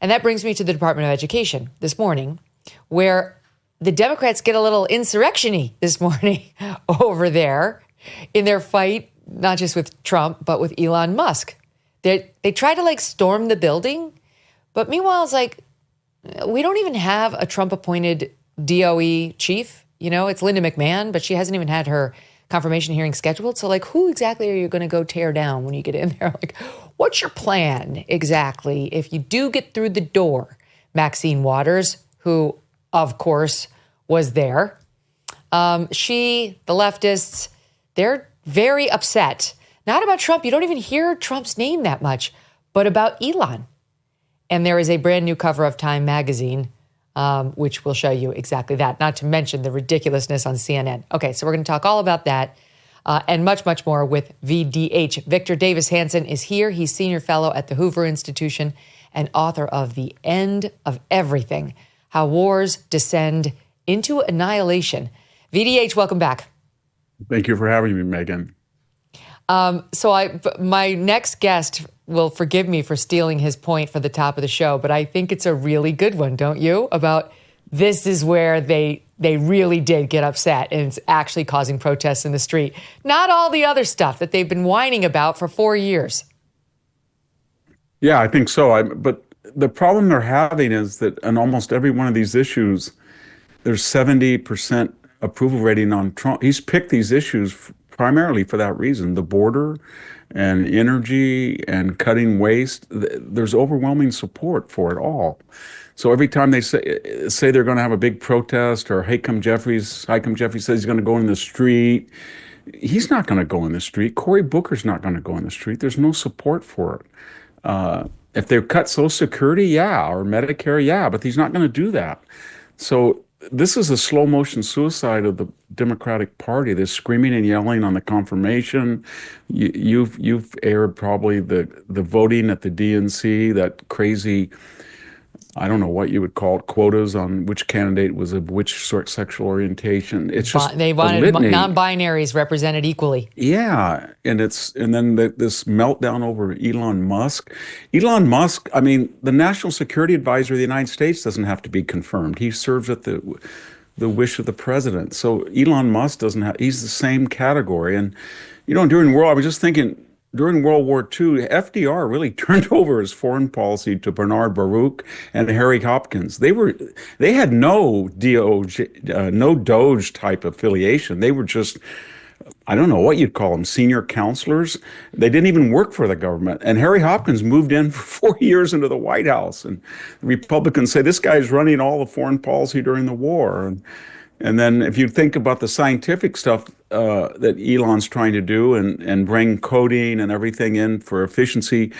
And that brings me to the Department of Education this morning, where the Democrats get a little insurrection-y this morning over there in their fight, not just with Trump, but with Elon Musk. They try to storm the building, but meanwhile, it's like, we don't even have a Trump-appointed DOE chief. It's Linda McMahon, but she hasn't even had her confirmation hearing scheduled. So who exactly are you going to go tear down when you get in there? What's your plan exactly if you do get through the door? Maxine Waters, who, of course, was there. The leftists, they're very upset. Not about Trump. You don't even hear Trump's name that much, but about Elon. And there is a brand new cover of Time magazine, which will show you exactly that, not to mention the ridiculousness on CNN. Okay, so we're going to talk all about that and much, much more with VDH. Victor Davis Hanson is here. He's senior fellow at the Hoover Institution and author of The End of Everything, How Wars Descend into Annihilation. VDH, welcome back. Thank you for having me, Megyn. My next guest will forgive me for stealing his point for the top of the show, but I think it's a really good one, don't you? About this is where they really did get upset, and it's actually causing protests in the street. Not all the other stuff that they've been whining about for 4 years. Yeah, I think so. But the problem they're having is that on almost every one of these issues, there's 70% approval rating on Trump. He's picked these issues primarily for that reason, the border and energy and cutting waste. There's overwhelming support for it all. So every time they say they're going to have a big protest, or Hakeem Jeffries says he's going to go in the street, he's not going to go in the street. Cory Booker's not going to go in the street. There's no support for it. If they cut Social Security, yeah, or Medicare, yeah, but he's not going to do that. So this is a slow motion suicide of the Democratic Party. They're screaming and yelling on the confirmation. You've aired probably the voting at the DNC, that crazy, I don't know what you would call it, quotas on which candidate was of which sort sexual orientation. It's just they wanted non-binaries represented equally. Yeah, and then this meltdown over Elon Musk. Elon Musk, I mean, the National Security Advisor of the United States doesn't have to be confirmed. He serves at the wish of the president. So Elon Musk doesn't have. He's the same category. And during I was just thinking. During World War II, FDR really turned over his foreign policy to Bernard Baruch and Harry Hopkins. They had no Doge type affiliation. They were just, I don't know what you'd call them, senior counselors. They didn't even work for the government. And Harry Hopkins moved in for 4 years into the White House. And the Republicans say, this guy's running all the foreign policy during the war. And then if you think about the scientific stuff that Elon's trying to do and bring coding and everything in for efficiency,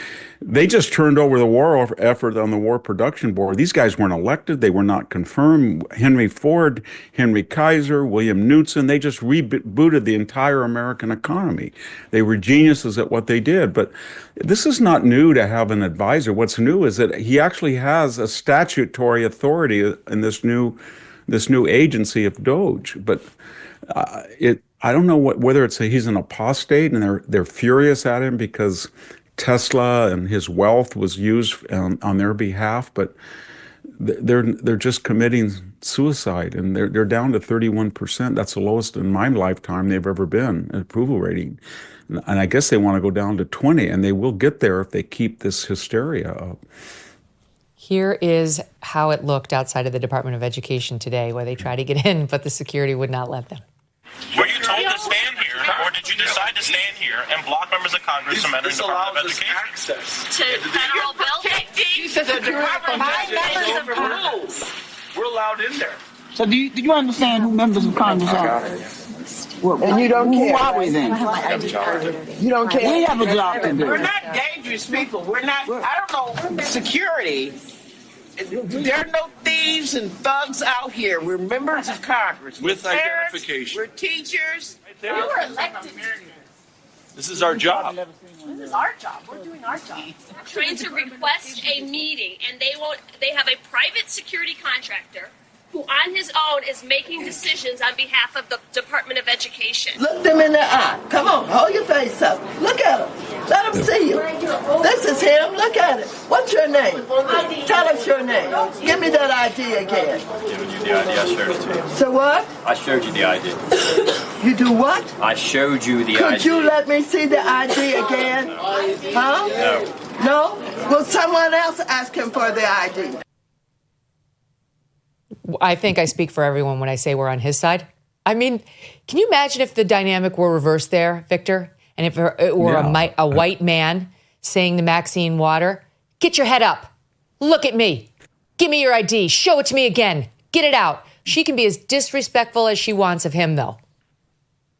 they just turned over the war effort on the War Production Board. These guys weren't elected. They were not confirmed. Henry Ford, Henry Kaiser, William Knudsen, they just rebooted the entire American economy. They were geniuses at what they did. But this is not new to have an advisor. What's new is that he actually has a statutory authority in this new agency of Doge. But I don't know whether he's an apostate and they're furious at him because Tesla and his wealth was used on their behalf, but they're just committing suicide, and they're down to 31%. That's the lowest in my lifetime they've ever been, an approval rating. And I guess they want to go down to 20, and they will get there if they keep this hysteria up. Here is how it looked outside of the Department of Education today, where they tried to get in, but the security would not let them. Were you told to stand here, or did you decide to stand here and block members of Congress from entering the Department of Education? Access to federal buildings. We're allowed in there. So do you understand who members of Congress are? And you don't care. Who are we then? You don't care. We have a job to do. We're not dangerous people. We're not, I don't know, security. There are no thieves and thugs out here. We're members of Congress. With we're parents, identification. We're teachers. You were elected. This is our job. This is our job. We're doing our job. Trying to request a meeting, and they have a private security contractor who on his own is making decisions on behalf of the Department of Education. Look them in the eye. Come on, hold your face up. Look at him. Let him see you. This is him. Look at it. What's your name? Tell us your name? Give me that ID again. Giving you the ID. I showed it to you. So what? I showed you the ID. You do what? I showed you the ID. Could you let me see the ID again? Huh? No. No? Will someone else ask him for the ID? I think I speak for everyone when I say we're on his side. I mean, can you imagine if the dynamic were reversed there, Victor? And if it were a white man saying to Maxine Waters, get your head up. Look at me. Give me your ID. Show it to me again. Get it out. She can be as disrespectful as she wants of him, though.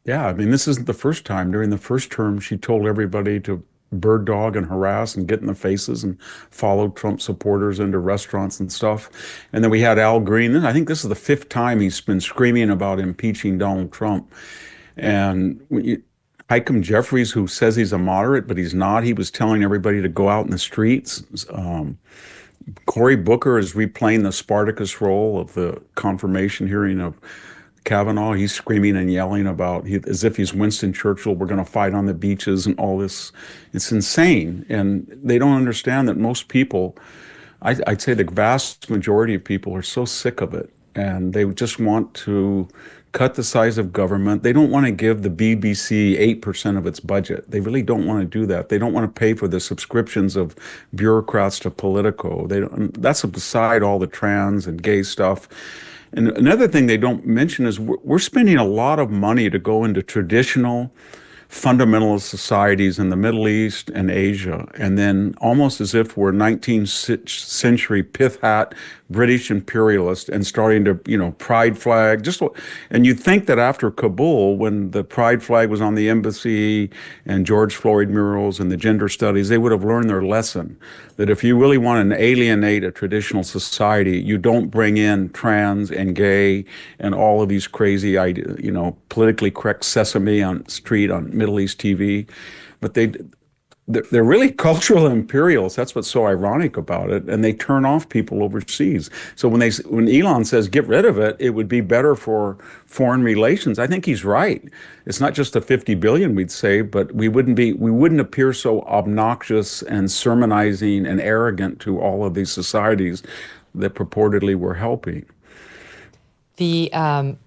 Yeah, I mean, this isn't the first time. During the first term, she told everybody to bird dog and harass and get in the faces and follow Trump supporters into restaurants and stuff. And then we had Al Green. I think this is the 5th time he's been screaming about impeaching Donald Trump. And Hakeem Jeffries, who says he's a moderate, but he's not, he was telling everybody to go out in the streets. Cory Booker is replaying the Spartacus role of the confirmation hearing of Kavanaugh. He's screaming and yelling about, as if he's Winston Churchill, we're going to fight on the beaches and all this. It's insane. And they don't understand that most people, I'd say the vast majority of people are so sick of it. And they just want to cut the size of government. They don't want to give the BBC 8% of its budget. They really don't want to do that. They don't want to pay for the subscriptions of bureaucrats to Politico. That's beside all the trans and gay stuff. And another thing they don't mention is we're spending a lot of money to go into traditional fundamentalist societies in the Middle East and Asia, and then almost as if we're 19th century pith hat British imperialist and starting to, pride flag. And you'd think that after Kabul, when the pride flag was on the embassy and George Floyd murals and the gender studies, they would have learned their lesson. That if you really want to alienate a traditional society, you don't bring in trans and gay and all of these crazy, politically correct sesame on street on Middle East TV. But they're really cultural imperialists. That's what's so ironic about it. And they turn off people overseas. So when Elon says get rid of it, it would be better for foreign relations. I think he's right. It's not just the 50 billion we'd save, but we wouldn't appear so obnoxious and sermonizing and arrogant to all of these societies that purportedly we're helping. The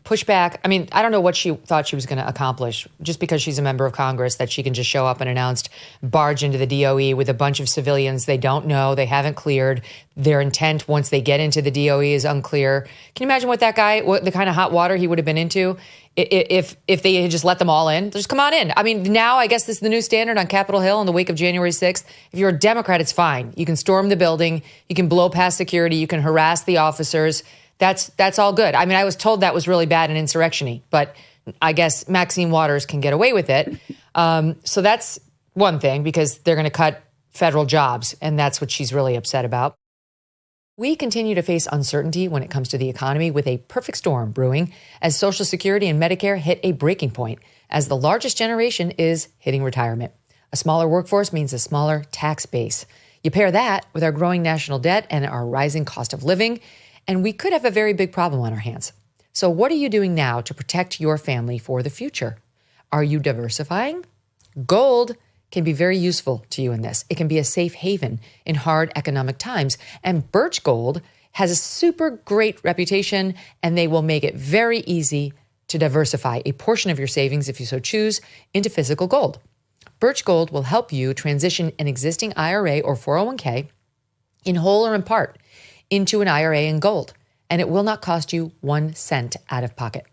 pushback, I don't know what she thought she was going to accomplish just because she's a member of Congress, that she can just show up unannounced, barge into the DOE with a bunch of civilians they don't know, they haven't cleared. Their intent once they get into the DOE is unclear. Can you imagine what that guy, the kind of hot water he would have been into if they had just let them all in? Just come on in. Now I guess this is the new standard on Capitol Hill in the wake of January 6th. If you're a Democrat, it's fine. You can storm the building. You can blow past security. You can harass the officers. That's all good. I was told that was really bad and insurrection-y, but I guess Maxine Waters can get away with it. So that's one thing, because they're going to cut federal jobs, and that's what she's really upset about. We continue to face uncertainty when it comes to the economy, with a perfect storm brewing as Social Security and Medicare hit a breaking point, as the largest generation is hitting retirement. A smaller workforce means a smaller tax base. You pair that with our growing national debt and our rising cost of living, and we could have a very big problem on our hands. So what are you doing now to protect your family for the future? Are you diversifying? Gold can be very useful to you in this. It can be a safe haven in hard economic times. And Birch Gold has a super great reputation, and they will make it very easy to diversify a portion of your savings, if you so choose, into physical gold. Birch Gold will help you transition an existing IRA or 401k, in whole or in part, into an IRA in gold, and it will not cost you 1 cent out of pocket.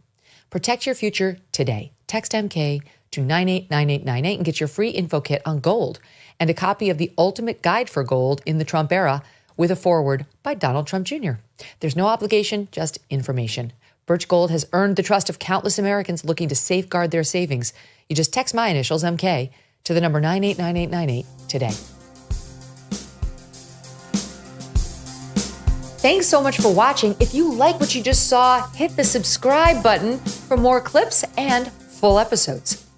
Protect your future today. Text MK to 989898 and get your free info kit on gold and a copy of The Ultimate Guide for Gold in the Trump Era with a foreword by Donald Trump Jr. There's no obligation, just information. Birch Gold has earned the trust of countless Americans looking to safeguard their savings. You just text my initials, MK, to the number 989898 today. Thanks so much for watching. If you like what you just saw, hit the subscribe button for more clips and full episodes.